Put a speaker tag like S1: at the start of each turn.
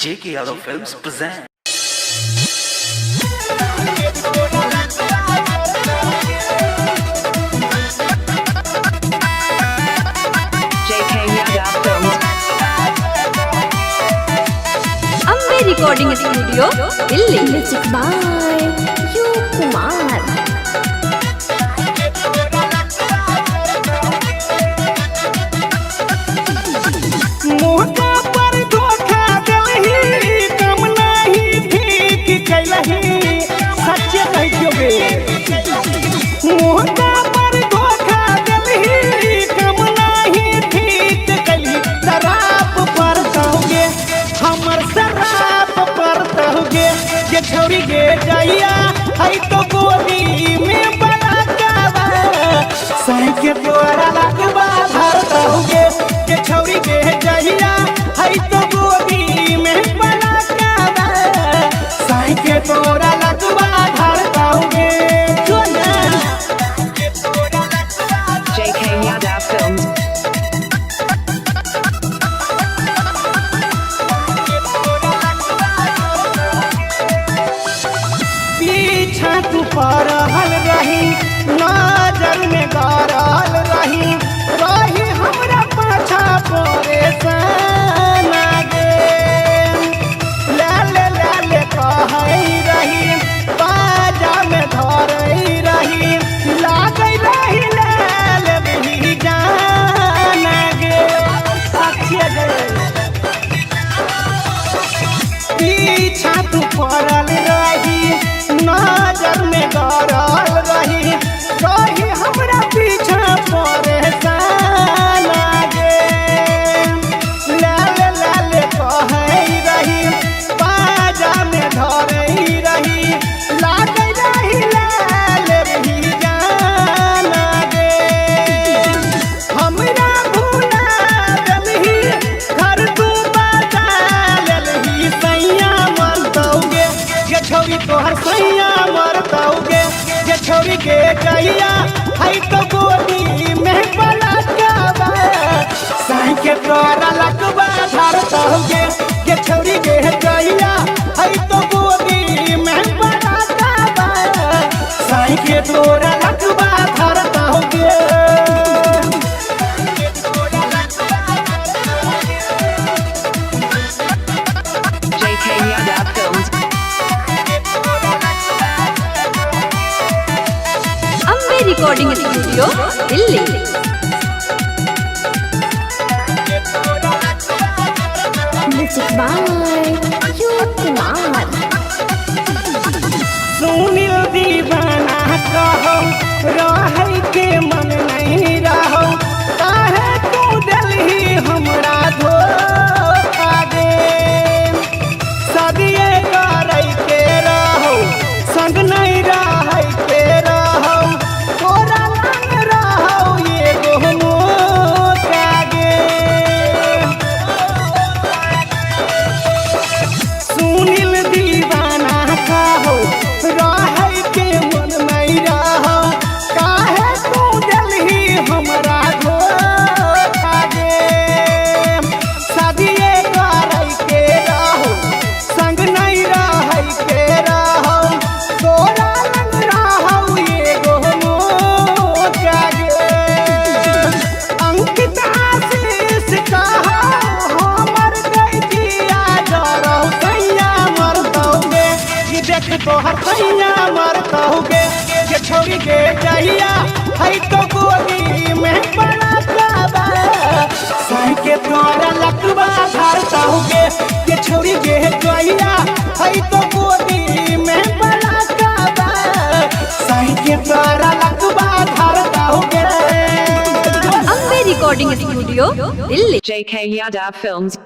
S1: J.K. Yadav Films present.
S2: J.K. Yadav Films. Ambe Recording Studio, Delhi.
S3: Music by U Kumar.
S4: मोटा पर धोखा देलही कम नहीं ठीक कैलही सच्चे कहियोगे मोटा पर धोखा देलही कम नहीं ठीक कैलही शराब पर कहोगे हमर शराब पर कहोगे ये छोरी गे जाइया है तो गोदी में बड़ा कावा साइके तोरा लगवा भर कहोगे ये छोरी गे जाइया है तो गोदी में बड़ा कावा साइके तोरा लगवा भर कहोगे
S2: J.K. Yadav Films.
S4: पीछा तू पड़ल रही नजर में गड़ल रही रही हमरा पाछा परेशान गे लाले लाले कहई रही बाजा में धरई रही लागई रही लाल भी जान गे अच्छे गे पीछा तू पड़ल रही नजर में गड़ल रही रही हमरा पीछा परेशान गे लाल लाल कहई रही बाजा में धरई रही लागई रही लाल भी जान गे हमरा भूला देलही घर तू बता लेलही सैया मरतौगे ये छोरी तोहर सैया मरतौगे ये छोरी के गैया है तो गोदी में बड़ा काबा साई के तोरा लगवा धरतौगे ये छोरी के गैया है तो गोदी में बड़ा काबा साई के तोरा लगवा धरतौगे
S2: J.K. Yadav Films. Ambe Recording Studio, Delhi.
S3: Music by U Kumar.
S4: Sunil दीवाना कहो रहै के मन नहीं रहो काहे तू दिलही हमरा धोखा गे सदिए करै के रहो संग नहीं रहै के रहो तोरा लंग रहो एगो मौका गे सुनील दीवाना कहो रहै के मन नहीं रहो काहे तू दिलही हमरा धोखा गे सदिए करै के रहो संग नहीं रहै के रहो तोरा लंग रहो एगो मौका गे अंकित आशीष कहो हमर दैतिया डरो सैया मरतौगे ये देख तोहर सैया मरतौगे ये छोरी के जहिया है तो गोदी में बड़ा काबा साई के तोरा लगवा धरतौगे ये छोरी के जहिया है तो गोदी में बड़ा काबा साई के तोरा लगवा धरतौगे
S2: Ambe Recording Studio, Delhi. J.K. Yadav Films.